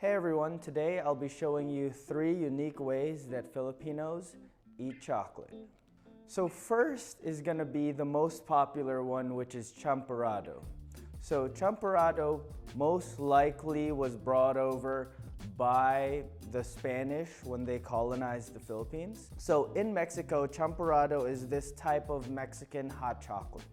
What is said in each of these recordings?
Hey everyone, today I'll be showing you 3 unique ways that Filipinos eat chocolate. So first is going to be the most popular one, which is Champorado. So Champorado most likely was brought over by the Spanish when they colonized the Philippines. So in Mexico, Champorado is this type of Mexican hot chocolate.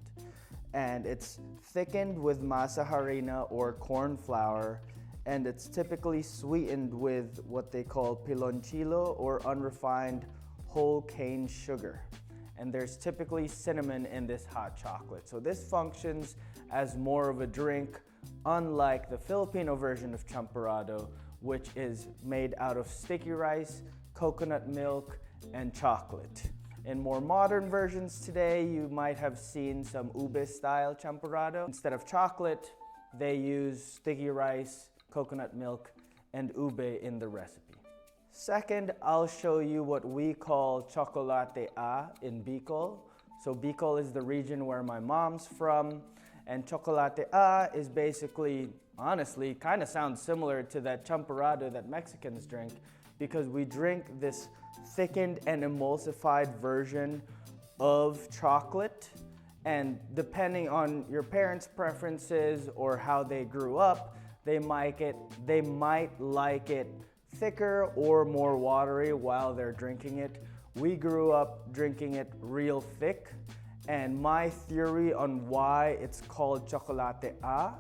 And it's thickened with masa harina or corn flour, and it's typically sweetened with what they call piloncillo or unrefined whole cane sugar. And there's typically cinnamon in this hot chocolate. So this functions as more of a drink, unlike the Filipino version of Champorado, which is made out of sticky rice, coconut milk, and chocolate. In more modern versions today, you might have seen some ube-style Champorado. Instead of chocolate, they use sticky rice, coconut milk, and ube in the recipe. Second, I'll show you what we call Chokolate-a in Bicol. So Bicol is the region where my mom's from, and Chokolate-a is basically, honestly, kind of sounds similar to that Champorado that Mexicans drink, because we drink this thickened and emulsified version of chocolate, and depending on your parents' preferences or how they grew up, they might like it thicker or more watery while they're drinking it. We grew up drinking it real thick, and my theory on why it's called Chokolate-a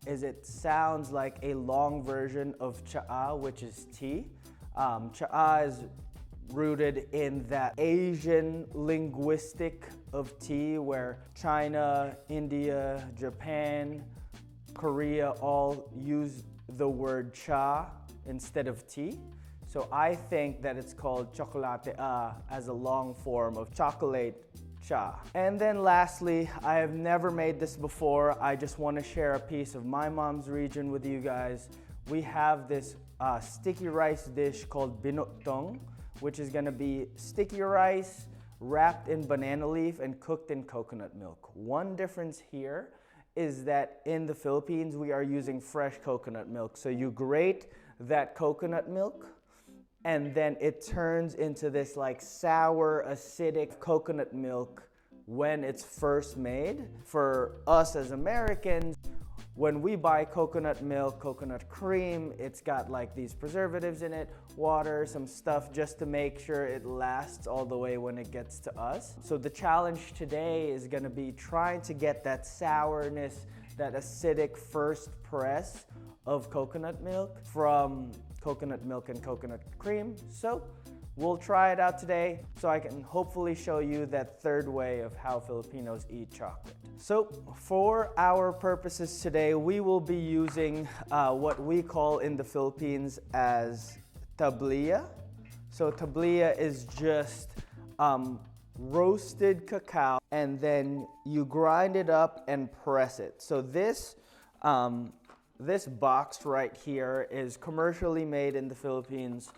is it sounds like a long version of cha, which is tea. Cha is rooted in that Asian linguistic of tea where China, India, Japan, Korea all use the word cha instead of tea. So I think that it's called Chokolate-a as a long form of chocolate cha. And then lastly, I have never made this before. I just want to share a piece of my mom's region with you guys. We have this sticky rice dish called binutong, which is going to be sticky rice wrapped in banana leaf and cooked in coconut milk. One difference here is that in the Philippines, we are using fresh coconut milk. So you grate that coconut milk, and then it turns into this like sour, acidic coconut milk when it's first made. For us as Americans, when we buy coconut milk, coconut cream, it's got like these preservatives in it, water, some stuff just to make sure it lasts all the way when it gets to us. So the challenge today is gonna be trying to get that sourness, that acidic first press of coconut milk from coconut milk and coconut cream. So we'll try it out today so I can hopefully show you that third way of how Filipinos eat chocolate. So for our purposes today, we will be using what we call in the Philippines as tablea. So tablea is just roasted cacao, and then you grind it up and press it. So this box right here is commercially made in the Philippines.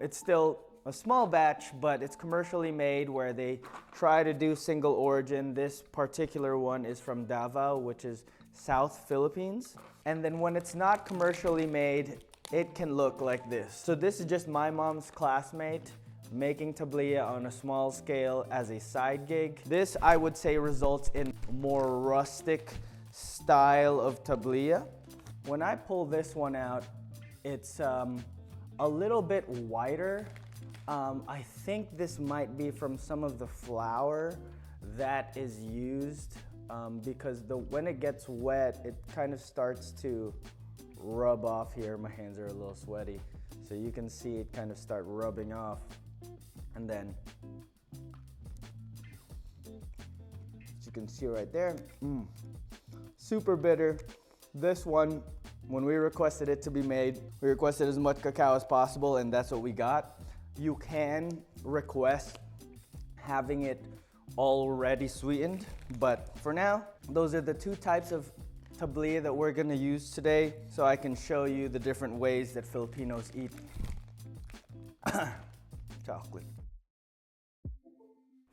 It's still a small batch, but it's commercially made where they try to do single origin. This particular one is from Davao, which is South Philippines. And then when it's not commercially made, it can look like this. So this is just my mom's classmate making tablea on a small scale as a side gig. This, I would say, results in more rustic style of tablea. When I pull this one out, it's a little bit whiter. I think this might be from some of the flour that is used because when it gets wet, it kind of starts to rub off here. My hands are a little sweaty, so you can see it kind of start rubbing off. And then, as you can see right there, super bitter. This one, when we requested it to be made, we requested as much cacao as possible, and that's what we got. You can request having it already sweetened, but for now, those are the 2 types of tablea that we're gonna use today, so I can show you the different ways that Filipinos eat chocolate.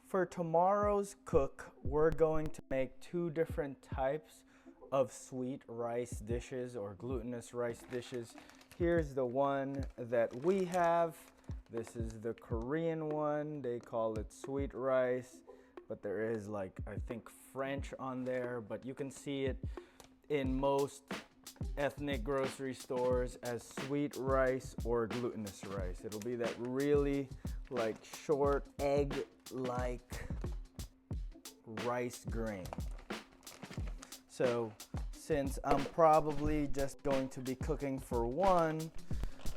For tomorrow's cook, we're going to make 2 different types of sweet rice dishes or glutinous rice dishes. Here's the one that we have. This is the Korean one. They call it sweet rice, but there is like, I think, French on there, but you can see it in most ethnic grocery stores as sweet rice or glutinous rice. It'll be that really like short egg-like rice grain. So since I'm probably just going to be cooking for one,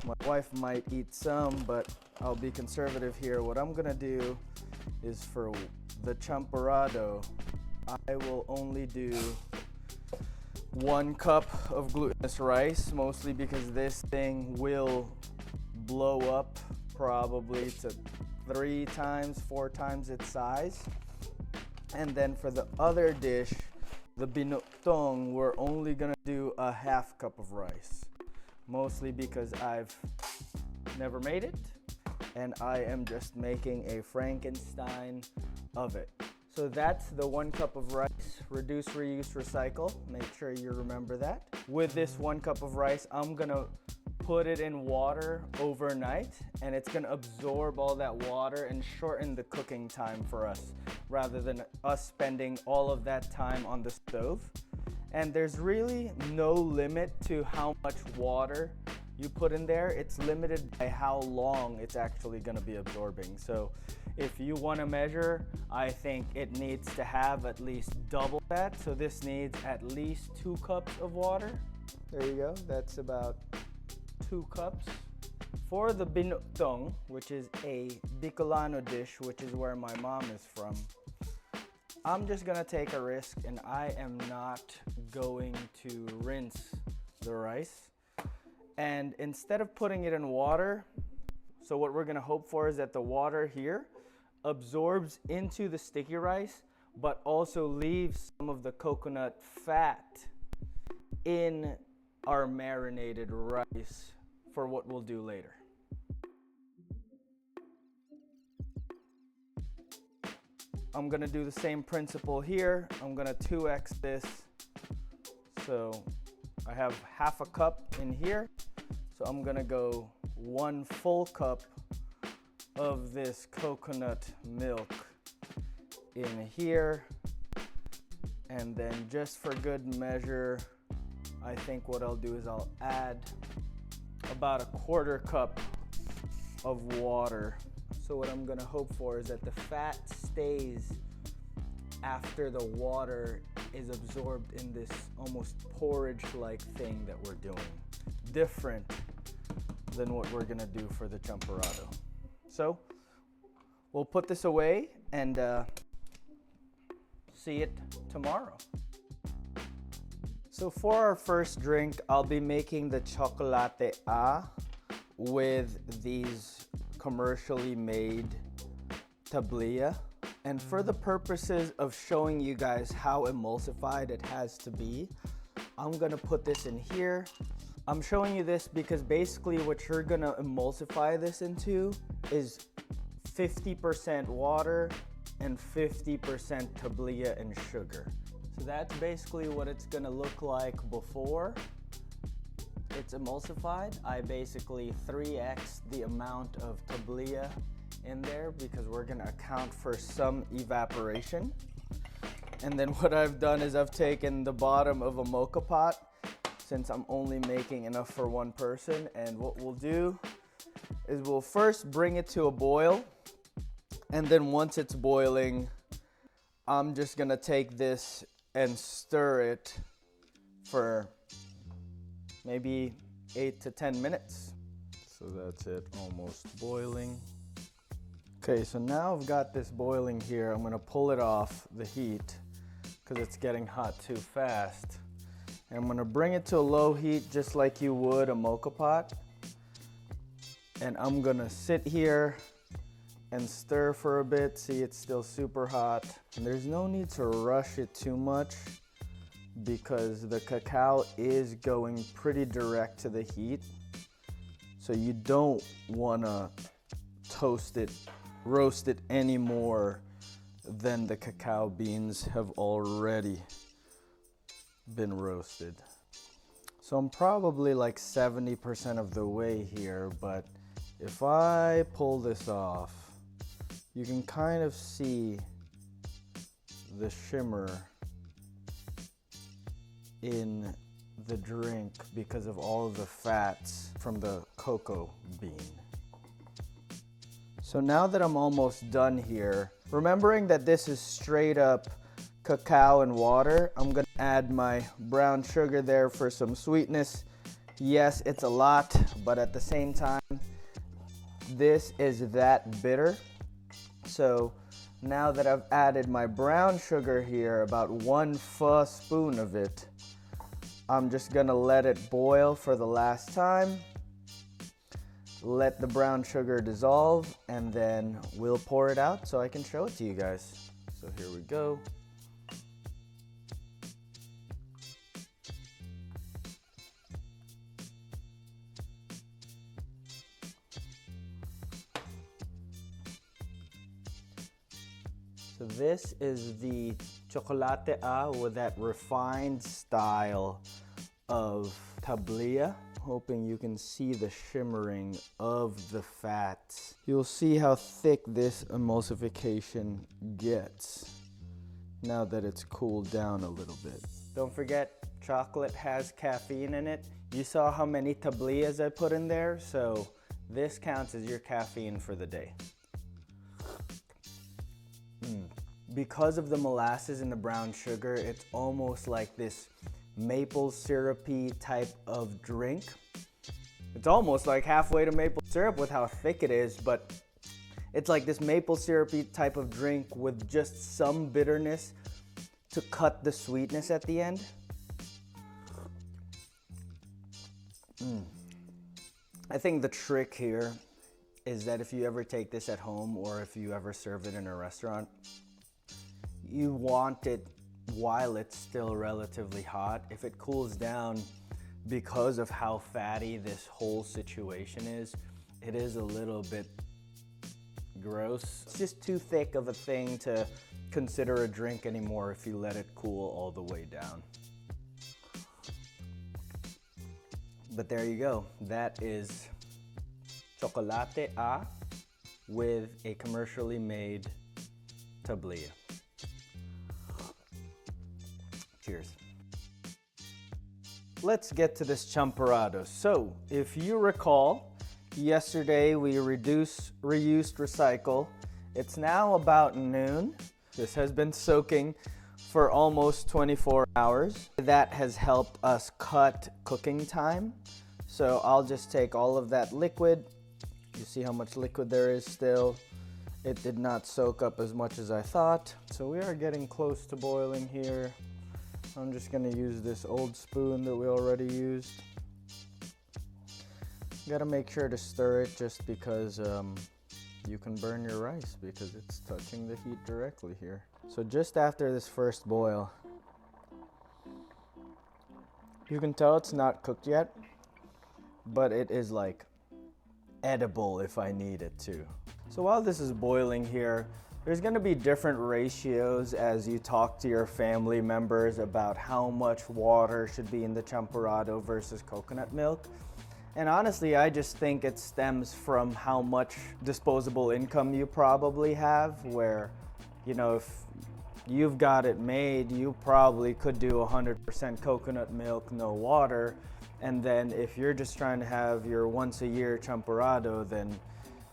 my wife might eat some, but I'll be conservative here. What I'm gonna do is for the champorado, I will only do 1 cup of glutinous rice, mostly because this thing will blow up probably to 3 times, 4 times its size. And then for the other dish, the binutong, we're only gonna do a 1/2 cup of rice, mostly because I've never made it and I am just making a Frankenstein of it. So that's the 1 cup of rice. Reduce, reuse, recycle. Make sure you remember that. With this 1 cup of rice, I'm gonna put it in water overnight, and it's gonna absorb all that water and shorten the cooking time for us, rather than us spending all of that time on the stove. And there's really no limit to how much water you put in there. It's limited by how long it's actually gonna be absorbing. So if you wanna measure, I think it needs to have at least double that. So this needs at least 2 cups of water. There you go, that's about 2 cups. For the binutong, which is a Bicolano dish, which is where my mom is from, I'm just gonna take a risk and I am not going to rinse the rice. And instead of putting it in water, so what we're gonna hope for is that the water here absorbs into the sticky rice, but also leaves some of the coconut fat in our marinated rice for what we'll do later. I'm gonna do the same principle here. I'm gonna 2x this. So I have 1/2 cup in here. So I'm gonna go 1 full cup of this coconut milk in here. And then just for good measure, I think what I'll do is I'll add about 1/4 cup of water. So what I'm gonna hope for is that the fat stays after the water is absorbed in this almost porridge-like thing that we're doing. Different than what we're gonna do for the champorado. So we'll put this away and see it tomorrow. So for our first drink, I'll be making the Chokolate-a with these commercially made Tablea. And for the purposes of showing you guys how emulsified it has to be, I'm gonna put this in here. I'm showing you this because basically what you're gonna emulsify this into is 50% water and 50% Tablea and sugar. So that's basically what it's gonna look like before it's emulsified. I basically 3x the amount of Tablea in there because we're gonna account for some evaporation. And then what I've done is I've taken the bottom of a mocha pot, since I'm only making enough for 1 person, and what we'll do is we'll first bring it to a boil, and then once it's boiling, I'm just gonna take this and stir it for maybe 8 to 10 minutes. So that's it, almost boiling. Okay, so now I've got this boiling here. I'm gonna pull it off the heat because it's getting hot too fast. And I'm gonna bring it to a low heat just like you would a mocha pot. And I'm gonna sit here and stir for a bit. See, it's still super hot. And there's no need to rush it too much because the cacao is going pretty direct to the heat. So you don't wanna roast it any more than the cacao beans have already been roasted. So I'm probably like 70% of the way here, but if I pull this off, you can kind of see the shimmer in the drink because of all of the fats from the cocoa bean. So now that I'm almost done here, remembering that this is straight up cacao and water, I'm gonna add my brown sugar there for some sweetness. Yes, it's a lot, but at the same time, this is that bitter. So now that I've added my brown sugar here, about 1 spoon of it, I'm just gonna let it boil for the last time. Let the brown sugar dissolve, and then we'll pour it out so I can show it to you guys. So here we go. So this is the Chokolate-a with that refined style of Tablea. Hoping you can see the shimmering of the fats. You'll see how thick this emulsification gets now that it's cooled down a little bit. Don't forget, chocolate has caffeine in it. You saw how many tableas I put in there, so this counts as your caffeine for the day. Because of the molasses and the brown sugar, it's almost like this maple syrupy type of drink. It's almost like halfway to maple syrup with how thick it is, but it's like this maple syrupy type of drink with just some bitterness to cut the sweetness at the end. I think the trick here is that if you ever take this at home or if you ever serve it in a restaurant, you want it while it's still relatively hot. If it cools down, because of how fatty this whole situation is, it is a little bit gross. It's just too thick of a thing to consider a drink anymore if you let it cool all the way down. But there you go. That is Chokolate-a with a commercially made Tablea. Cheers. Let's get to this Champorado. So, if you recall, yesterday we reduced, reused, recycle. It's now about noon. This has been soaking for almost 24 hours. That has helped us cut cooking time. So I'll just take all of that liquid. You see how much liquid there is still. It did not soak up as much as I thought. So we are getting close to boiling here. I'm just gonna use this old spoon that we already used. You gotta make sure to stir it just because you can burn your rice because it's touching the heat directly here. So just after this first boil, you can tell it's not cooked yet, but it is like edible if I need it to. So while this is boiling here, there's gonna be different ratios as you talk to your family members about how much water should be in the Champorado versus coconut milk. And honestly, I just think it stems from how much disposable income you probably have, where, you know, if you've got it made, you probably could do 100% coconut milk, no water. And then if you're just trying to have your once a year Champorado, then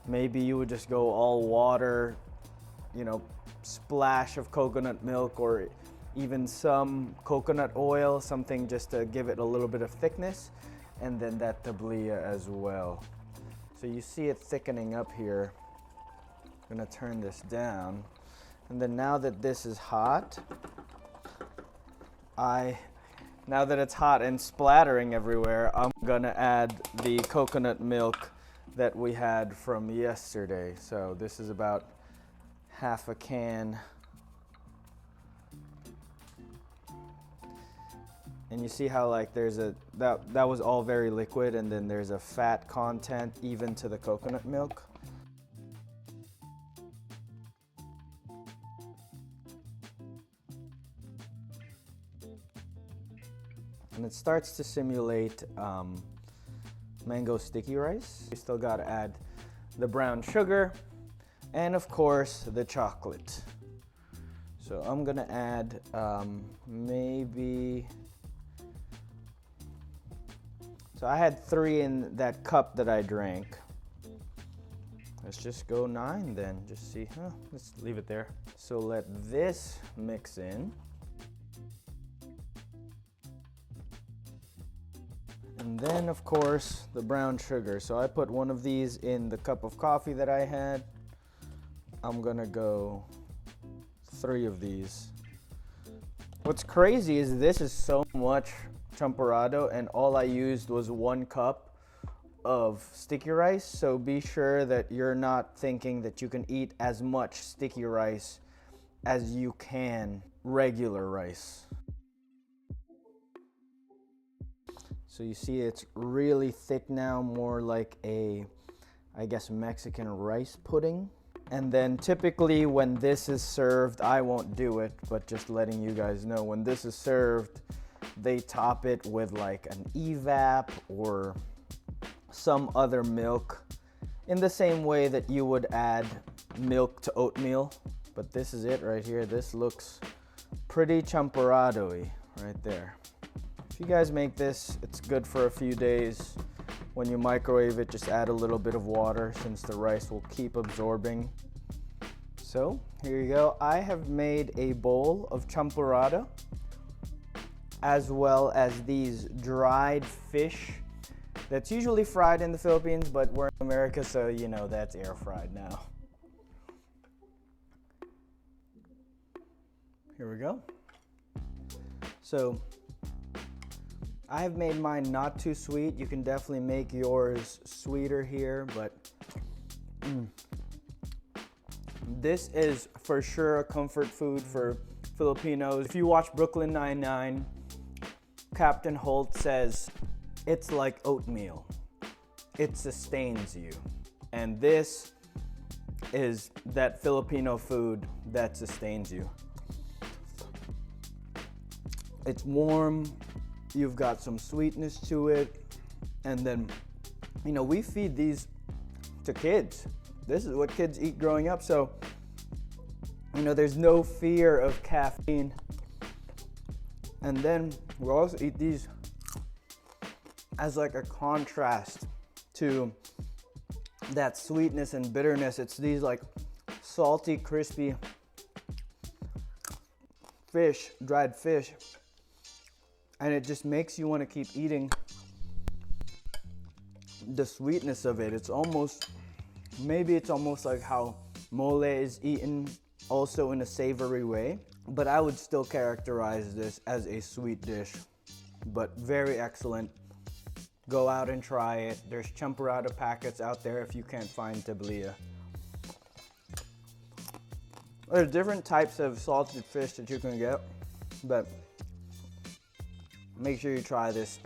maybe you would just go all water, you know, splash of coconut milk or even some coconut oil, something just to give it a little bit of thickness, and then that Tablea as well. So you see it thickening up here. I'm gonna turn this down. And then now that this is hot, now that it's hot and splattering everywhere, I'm gonna add the coconut milk that we had from yesterday. So this is about half a can. And you see how like there's that was all very liquid, and then there's a fat content even to the coconut milk. And and it starts to simulate mango sticky rice. You still gotta add the brown sugar and of course the chocolate. So I'm gonna add maybe, so I had 3 in that cup that I drank. Let's just go 9 then, just see, let's leave it there. So let this mix in. And then of course the brown sugar. So I put 1 of these in the cup of coffee that I had. I'm gonna go 3 of these. What's crazy is this is so much champorado and all I used was 1 cup of sticky rice. So be sure that you're not thinking that you can eat as much sticky rice as you can regular rice. So you see it's really thick now, more like a, I guess, Mexican rice pudding. And then typically when this is served, I won't do it, but just letting you guys know, when this is served, they top it with like an evap or some other milk in the same way that you would add milk to oatmeal. But this is it right here. This looks pretty champorado-y right there. If you guys make this, it's good for a few days. When you microwave it, just add a little bit of water since the rice will keep absorbing. So here you go. I have made a bowl of champorado as well as these dried fish that's usually fried in the Philippines, but we're in America, so you know that's air fried now. Here we go. So I have made mine not too sweet. You can definitely make yours sweeter here, but this is for sure a comfort food for Filipinos. If you watch Brooklyn Nine-Nine, Captain Holt says, it's like oatmeal. It sustains you. And this is that Filipino food that sustains you. It's warm. You've got some sweetness to it, and then, you know, we feed these to kids. This is what kids eat growing up, so, you know, there's no fear of caffeine. And then we'll also eat these as like a contrast to that sweetness and bitterness. It's these like salty, crispy fish, dried fish. And it just makes you want to keep eating the sweetness of it. It's almost, maybe it's almost like how mole is eaten also in a savory way. But I would still characterize this as a sweet dish, but very excellent. Go out and try it. There's champorado packets out there if you can't find Tablea. There's different types of salted fish that you can get, but make sure you try this.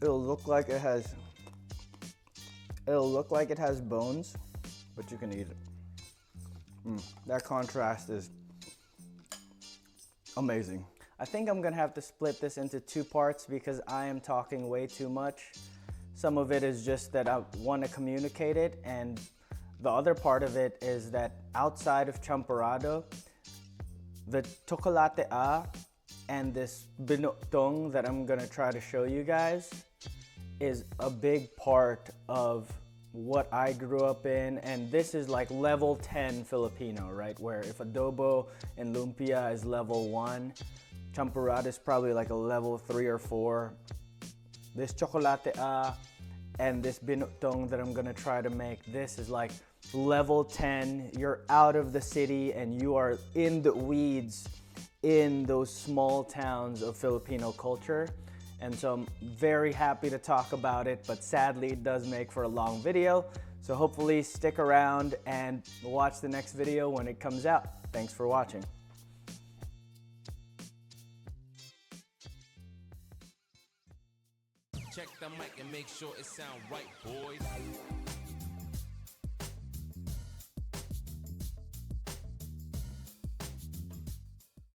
It'll look like it has bones, but you can eat it. That contrast is amazing. I think I'm gonna have to split this into 2 parts because I am talking way too much. Some of it is just that I want to communicate it, and the other part of it is that outside of champorado, the chokolate-a and this binutong that I'm gonna try to show you guys is a big part of what I grew up in, and this is like level 10 Filipino, right? Where if adobo and lumpia is level 1, champorado is probably like a level 3 or 4. This chokolate-a and this binutong that I'm gonna try to make, this is like level 10. You're out of the city and you are in the weeds in those small towns of Filipino culture. And so I'm very happy to talk about it, but sadly it does make for a long video. So hopefully stick around and watch the next video when it comes out. Thanks for watching. Check the mic and make sure it sound right, boys.